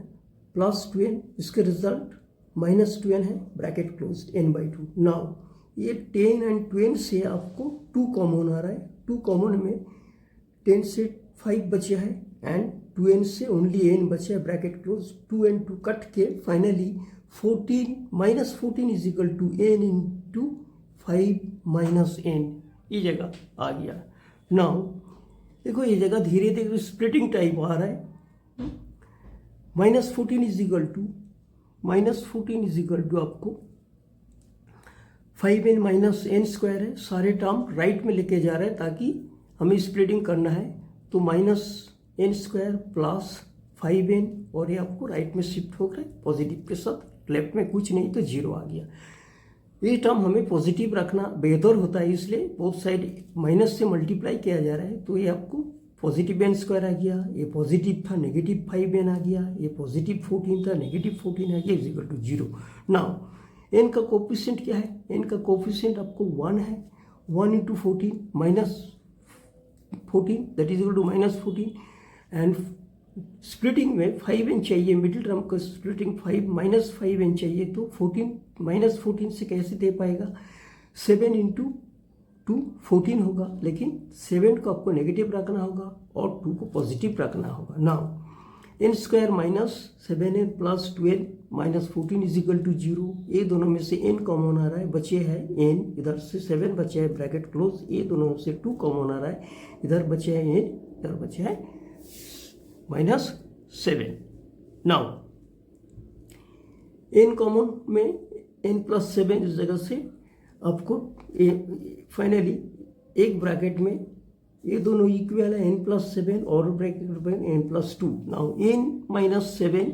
plus 2n, इसके रिजल्ट माइनस 2n है ब्रैकेट क्लोज n/2। नाउ ये 10 एंड 2n से आपको 2 कॉमन आ रहा है, 2 कॉमन में 10 से 5 बचे है एंड 2n से ओनली n बचे है ब्रैकेट क्लोज, 2 and 2 कट के finally 14 minus 14 is equal to n into 5 minus n, ये जगह आ गया। नाउ देखो ये जगह धीरे धीरे स्प्लिटिंग टाइप आ रहा है। माइनस 14 इज इक्वल टू आपको 5n माइनस n स्क्वायर है, सारे टर्म राइट में लेके जा रहे हैं ताकि हमें स्प्लिटिंग करना है। तो minus n square plus 5n और ये आपको राइट में शिफ्ट हो गए पॉजिटिव के साथ, लेफ्ट में कुछ नहीं तो 0 आ गया। ये टर्म हमें पॉजिटिव रखना बेहतर होता है, इसलिए बोथ साइड माइनस से मल्टीप्लाई किया जा रहा है। तो ये आपको पॉजिटिव n स्क्वायर आ गया, ये पॉजिटिव था नेगेटिव 5n आ गया, ये पॉजिटिव 14 था नेगेटिव 14 आ गया is equal to 0। Now n का कोफिशिएंट क्या है, n का कोफिशिएंट आपको 1 है, 1 into 14 minus 14 that is equal to minus 14 and splitting में 5n चाहिए, मिडिल टर्म का स्प्लिटिंग 5 माइनस 5n चाहिए, तो 14 माइनस 14 से कैसे दे पाएगा, 7 इंटू 2 14 होगा, लेकिन 7 को आपको नेगेटिव रखना होगा और 2 को पॉजिटिव रखना होगा। Now n square minus 7n plus 12 minus 14 is equal to 0, ये दोनों में से n कॉमन आ रहा है, बचे है n, इधर से 7 बचे है ब्रैकेट क्लोज, ये दोनों से 2 कॉमन आ रहा है, इधर बचे है n, इधर बचे है माइनस 7। नाउ n कॉमन में n प्लस 7 इस जगह से आपको फाइनली एक ब्रैकेट में ये दोनों इक्वल है n+7 और ब्रैकेट में n+2. Now n-7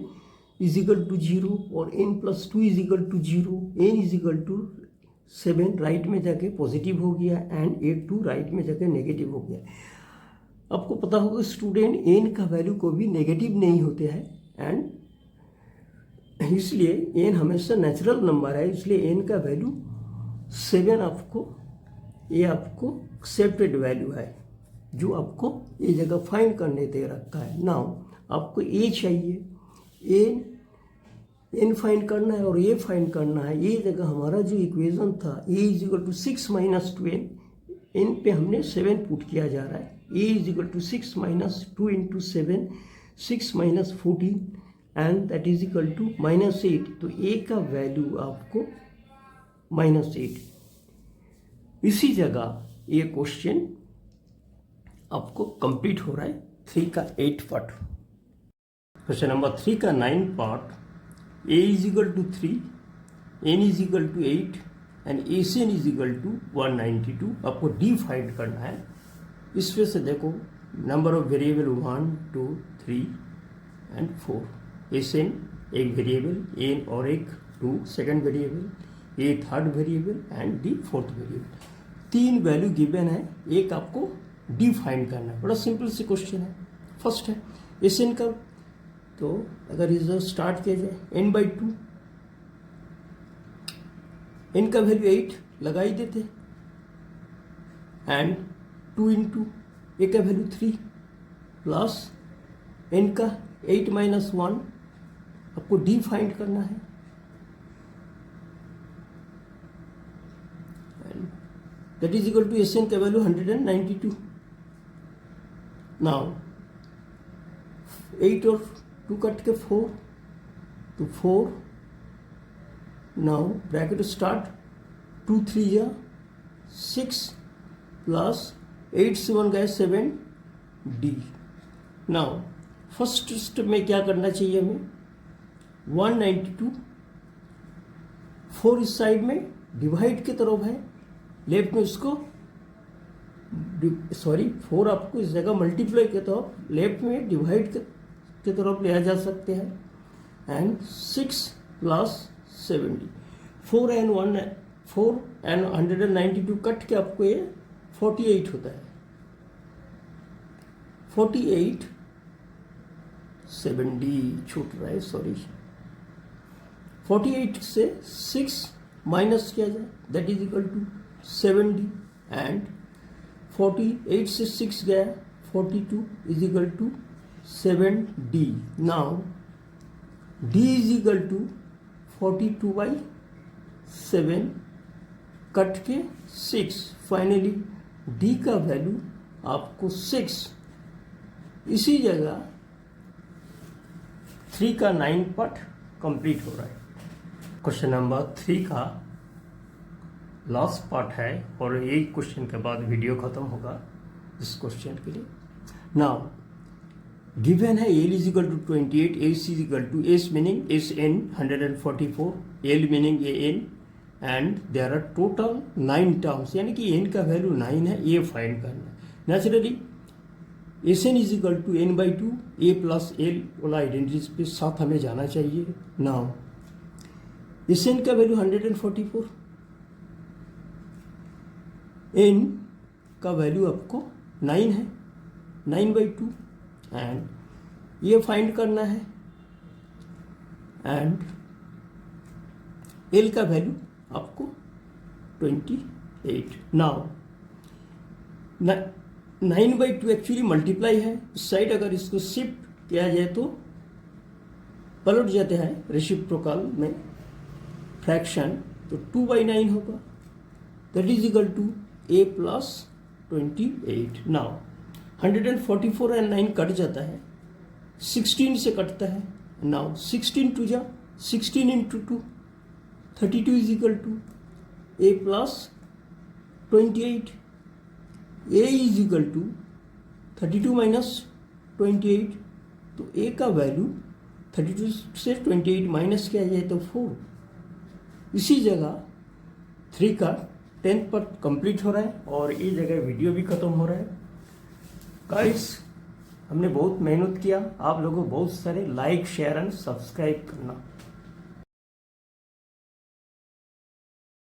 is equal to 0 और n+2 is equal to 0. n is equal to 7 right में जाके पॉजिटिव हो गया एंड 8 राइट में जाके नेगेटिव हो गया. आपको पता होगा स्टूडेंट n का वैल्यू को भी नेगेटिव नहीं होते हैं एंड इसलिए n हमेशा नेचुरल नंबर है, इसलिए n का वैल्यू 7 आपको एक्सेप्टेड वैल्यू है जो आपको ये जगह फाइंड करने दे रखा है. नाउ आपको a चाहिए, n फाइंड करना है और a फाइंड करना है. ये जगह हमारा जो इक्वेशन था a is equal to 6 - 2n, n पे हमने 7 पुट किया जा रहा है. a is equal to 6 - 2 × 7, 6 - 14 and that is equal to -8. तो a का वैल्यू आपको -8. इसी जगह ये क्वेश्चन आपको कंप्लीट हो रहा है 3 का 8 पार्ट. क्वेश्चन नंबर 3 का 9 part. a is equal to 3, n is equal to 8 and Sn is equal to 192. आपको d फाइंड करना है. इसमें से देखो number of variable 1, 2, 3 and 4. Sn एक वेरिएबल, n और एक 2 second variable, a third variable and d fourth variable. 3 value given है, एक आपको d फाइंड करना है. बड़ा सिंपल सी क्वेश्चन है. फर्स्ट है Sn का, तो अगर रिजल्ट स्टार्ट किया जाए n/2, n का वैल्यू 8 लगा ही देते एंड 2 × a का वैल्यू 3 प्लस n का 8 - 1 आपको d फाइंड करना है. That is equal to Sn का वैल्यू 192. नाउ 8 और 2 कट के 4, तो 4. नाउ ब्रैकेट स्टार्ट 2 × 3 = 6 प्लस 8 से 1 गए 7 d. नाउ फर्स्ट स्टेप में क्या करना चाहिए हमें, 192 4 इस साइड में डिवाइड की तरफ है, लेफ्ट में इसको 4 आपको इस जगह मल्टीप्लाई के तरफ लेफ्ट में डिवाइड की तरफ ले जा सकते हैं एंड 6 प्लस 70. 4 एंड 192 कट के आपको ये 48 होता है. 48 70 छूट रहा है, सॉरी. 48 से 6 माइनस किया जाए, that is equal to 70 and 48 से 6 गया 42 is equal to 7d. Now d is equal to 42/7 cut के 6. फाइनली d का वैल्यू आपको 6. इसी जगह 3 का 9 पार्ट कंप्लीट हो रहा है. क्वेश्चन नंबर 3 का लास्ट पार्ट है और यही क्वेश्चन के बाद वीडियो खत्म होगा इस क्वेश्चन के लिए. नाउ गिवन है L is equal to 28, S is equal to S meaning Sn 144, L meaning An and there are total 9 terms, यानी कि n का वैल्यू 9 है, ये फाइंड करना है. Naturally Sn is equal to n/2, a plus l वाला identity पे साथ हमें जाना चाहिए. नाउ Sn का वैल्यू 144, n का वैल्यू आपको 9 है, 9/2 एंड ये फाइंड करना है एंड l का वैल्यू आपको 28. नाउ 9/2 एक्चुअली मल्टीप्लाई है, इस साइड अगर इसको शिफ्ट किया जाए तो पलट जाते हैं रेसिप्रोकल में फ्रैक्शन, तो 2/9 होगा, that is equal to a plus 28. नाउ 144 एंड 9 कट जाता है, 16 से कटता है. नाउ 16 2 जा 16 × 2 32 is equal to a plus 28. a is equal to 32 - 28, तो a का वैल्यू 32 से 28 माइनस किया जाए तो 4. इसी जगह 3 का 10th पार्ट कंप्लीट हो रहा है और ये जगह वीडियो भी खत्म हो रहा है. गाइस हमने बहुत मेहनत किया, आप लोगों को बहुत सारे लाइक शेयर एंड सब्सक्राइब करना।